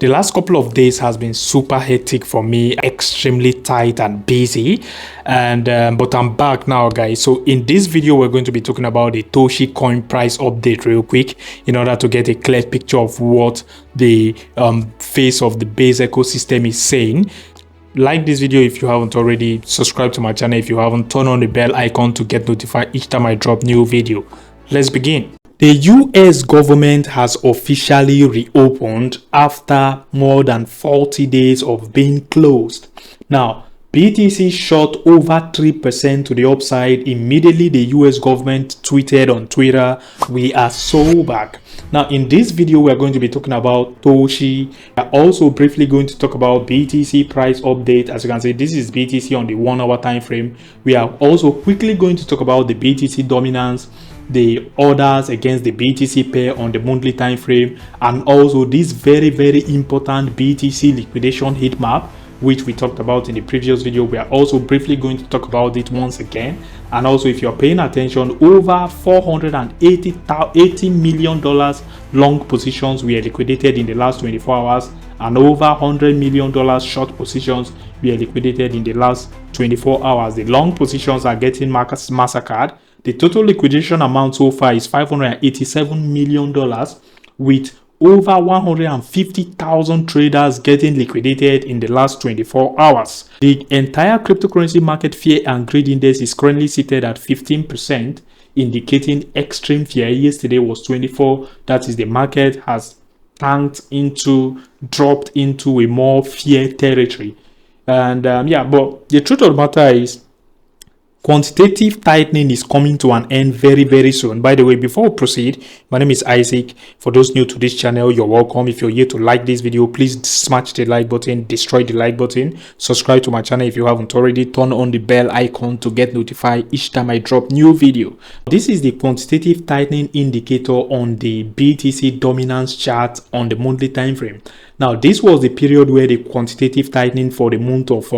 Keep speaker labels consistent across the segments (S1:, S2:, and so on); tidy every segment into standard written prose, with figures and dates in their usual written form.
S1: The last couple of days has been super hectic for me, extremely tight and busy, and but I'm back now, guys. So in this video, we're going to be talking about the Toshi coin price update real quick in order to get a clear picture of what the face of the base ecosystem is saying. Like this video if you haven't already, subscribe to my channel if you haven't, turn on the bell icon to get notified each time I drop new video. Let's begin. The US government has officially reopened after more than 40 days of being closed. Now, BTC shot over 3% to the upside. Immediately, the US government tweeted on Twitter, "We are so back." Now, in this video, we are going to be talking about Toshi. We are also briefly going to talk about BTC price update. As you can see, this is BTC on the 1 hour time frame. We are also quickly going to talk about the BTC dominance, the orders against the BTC pair on the monthly time frame, and also this very important BTC liquidation heat map, which we talked about in the previous video. We are also briefly going to talk about it once again. And also, if you're paying attention, over $480 million long positions were liquidated in the last 24 hours, and over $100 million short positions were liquidated in the last 24 hours. The long positions are getting massacred. The total liquidation amount so far is $587 million, with over 150,000 traders getting liquidated in the last 24 hours. The entire cryptocurrency market fear and greed index is currently seated at 15%, indicating extreme fear. Yesterday was 24. That is, the market has dropped into a more fear territory. And but the truth of the matter is, quantitative tightening is coming to an end very soon. By the way, before we proceed, my name is Isaac. For those new to this channel, you're welcome. If you're here to like this video, please smash the like button, destroy the like button, subscribe to my channel if you haven't already, turn on the bell icon to get notified each time I drop new video. This is the quantitative tightening indicator on the BTC dominance chart on the monthly time frame. Now, this was the period where the quantitative tightening for the month of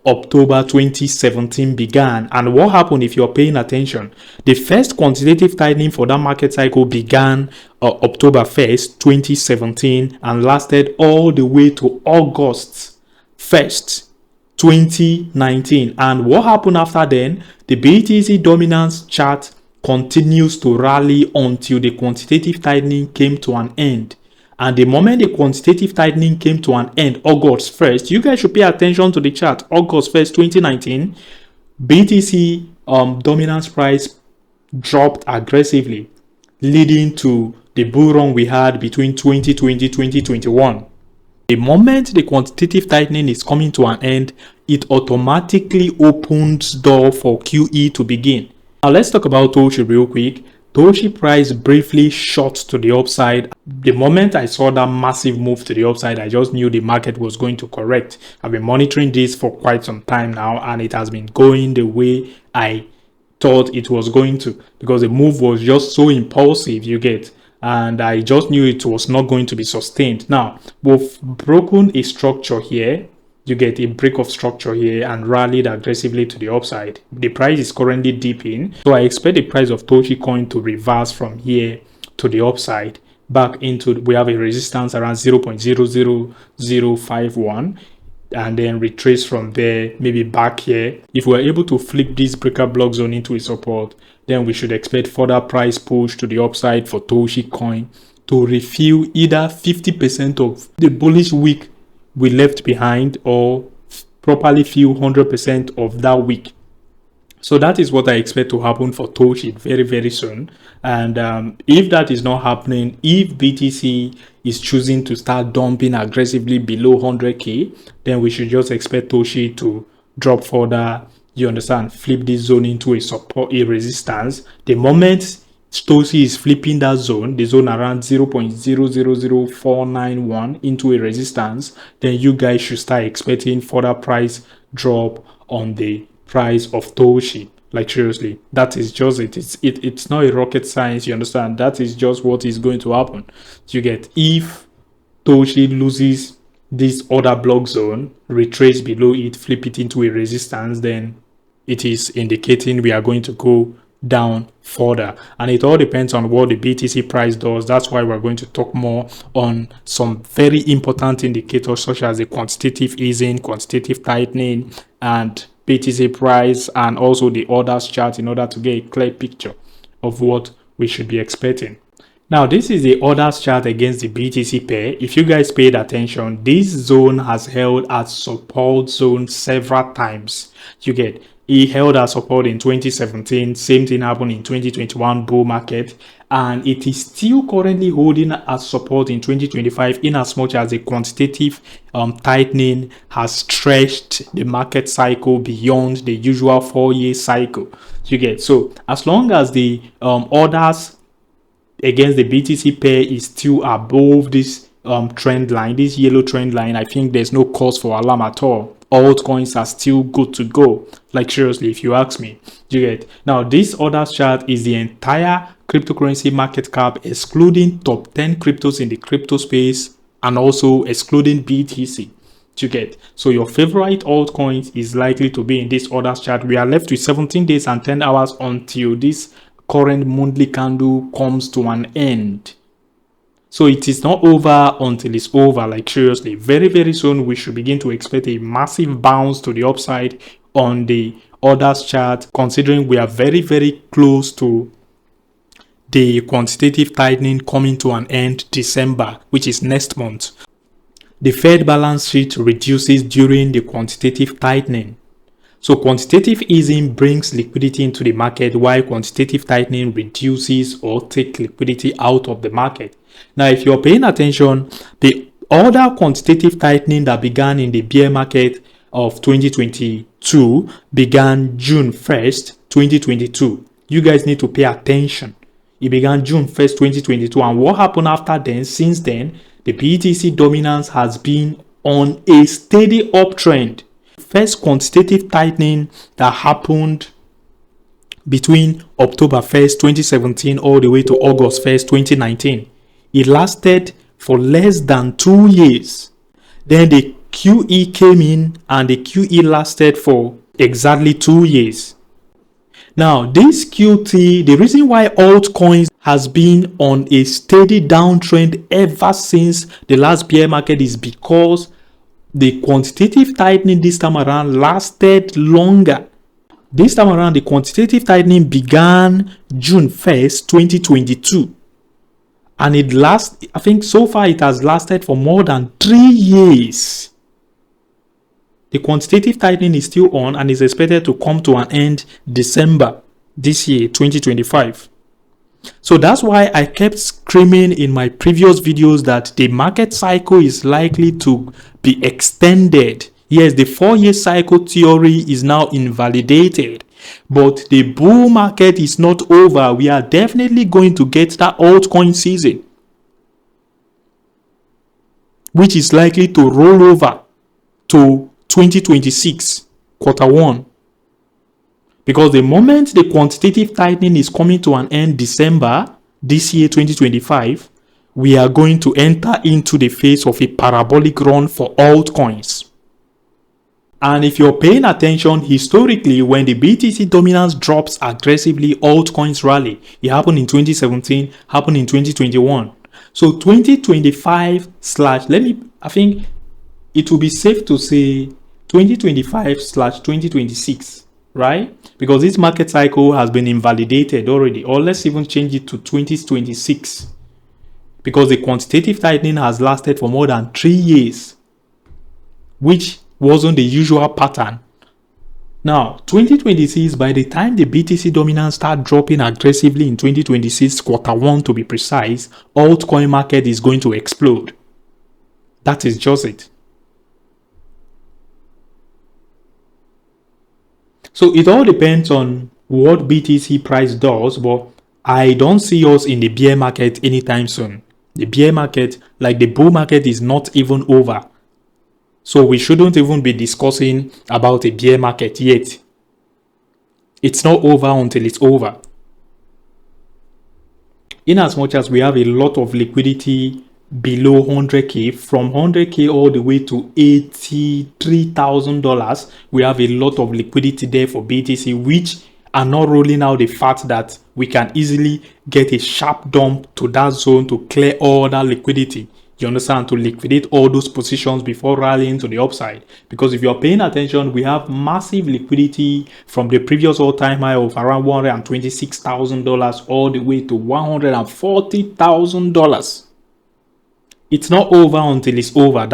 S1: October 2017 began. And what happened, if you're paying attention, the first quantitative tightening for that market cycle began October 1st 2017 and lasted all the way to August 1st 2019. And what happened after then? The BTC dominance chart continues to rally until the quantitative tightening came to an end. And the moment the quantitative tightening came to an end, August 1st, you guys should pay attention to the chart. August 1st, 2019, BTC dominance price dropped aggressively, leading to the bull run we had between 2020 and 2021. The moment the quantitative tightening is coming to an end, it automatically opens door for QE to begin. Now let's talk about Toshi real quick. Toshi price briefly shot to the upside. The moment I saw that massive move to the upside, I just knew the market was going to correct. I've been monitoring this for quite some time now, and it has been going the way I thought it was going to, because the move was just so impulsive, you get, and I just knew it was not going to be sustained. Now, we've broken a structure here. You get a break of structure here and rallied aggressively to the upside. The price is currently dipping, so I expect the price of Toshi coin to reverse from here to the upside back into, we have a resistance around 0.00051, and then retrace from there, maybe back here. If we're able to flip this breaker block zone into a support, then we should expect further price push to the upside for Toshi coin to refill either 50% of the bullish wick we left behind, or properly fill 100% of that week. So that is what I expect to happen for Toshi very soon. And if that is not happening, if BTC is choosing to start dumping aggressively below 100k, then we should just expect Toshi to drop further, you understand, flip this zone into a support, a resistance. The moment Toshi is flipping that zone, the zone around 0.000491 into a resistance, then you guys should start expecting further price drop on the price of Toshi. Like, seriously, that is just it. It's not a rocket science, you understand? That is just what is going to happen. You get, if Toshi loses this other block zone, retrace below it, flip it into a resistance, then it is indicating we are going to go down further. And it all depends on what the BTC price does. That's why we're going to talk more on some very important indicators such as the quantitative easing, quantitative tightening, and BTC price, and also the orders chart in order to get a clear picture of what we should be expecting. Now, this is the orders chart against the BTC pair. If you guys paid attention, this zone has held as support zone several times. You get, it held as support in 2017. Same thing happened in 2021 bull market. And it is still currently holding as support in 2025 in as much as the quantitative tightening has stretched the market cycle beyond the usual 4-year cycle. You get, so as long as the orders against the BTC pair is still above this trend line, this yellow trend line, I think there's no cause for alarm at all. Altcoins are still good to go. Like seriously, if you ask me. You get, now this orders chart is the entire cryptocurrency market cap excluding top 10 cryptos in the crypto space and also excluding BTC. You get, so your favorite altcoins is likely to be in this orders chart. We are left with 17 days and 10 hours until this current monthly candle comes to an end. So it is not over until it's over. Like seriously, very, very soon we should begin to expect a massive bounce to the upside on the orders chart, considering we are very, very close to the quantitative tightening coming to an end December, which is next month. The Fed balance sheet reduces during the quantitative tightening. So quantitative easing brings liquidity into the market, while quantitative tightening reduces or takes liquidity out of the market. Now, if you're paying attention, the other quantitative tightening that began in the bear market of 2022 began June 1st, 2022. You guys need to pay attention. It began June 1st, 2022. And what happened after then? Since then, the BTC dominance has been on a steady uptrend. First quantitative tightening that happened between October 1st, 2017 all the way to August 1st, 2019. It lasted for less than 2 years. Then the QE came in and the QE lasted for exactly 2 years. Now, this QT, the reason why altcoins has been on a steady downtrend ever since the last bear market is because the quantitative tightening this time around lasted longer. This time around, the quantitative tightening began June 1st, 2022. And it lasts, I think so far it has lasted for more than 3 years. The quantitative tightening is still on and is expected to come to an end December this year, 2025. So that's why I kept screaming in my previous videos that the market cycle is likely to be extended. Yes, the 4-year cycle theory is now invalidated, but the bull market is not over. We are definitely going to get that altcoin season, which is likely to roll over to 2026 quarter 1. Because the moment the quantitative tightening is coming to an end December this year, 2025, we are going to enter into the phase of a parabolic run for altcoins. And if you're paying attention, historically, when the BTC dominance drops aggressively, altcoins rally. It happened in 2017, happened in 2021. So 2025 slash, I think it will be safe to say 2025 slash 2026, right? Because this market cycle has been invalidated already, or let's even change it to 2026. Because the quantitative tightening has lasted for more than 3 years, which wasn't the usual pattern. Now, 2026, by the time the BTC dominance start dropping aggressively in 2026, quarter 1 to be precise, altcoin market is going to explode. That is just it. So it all depends on what BTC price does, but I don't see us in the bear market anytime soon. The bear market, like the bull market, is not even over. So we shouldn't even be discussing about a bear market yet. It's not over until it's over. In as much as we have a lot of liquidity below 100k, from 100k all the way to $83,000, we have a lot of liquidity there for BTC, which and not rolling out the fact that we can easily get a sharp dump to that zone to clear all that liquidity. You understand? To liquidate all those positions before rallying to the upside. Because if you're paying attention, we have massive liquidity from the previous all-time high of around $126,000 all the way to $140,000. It's not over until it's over.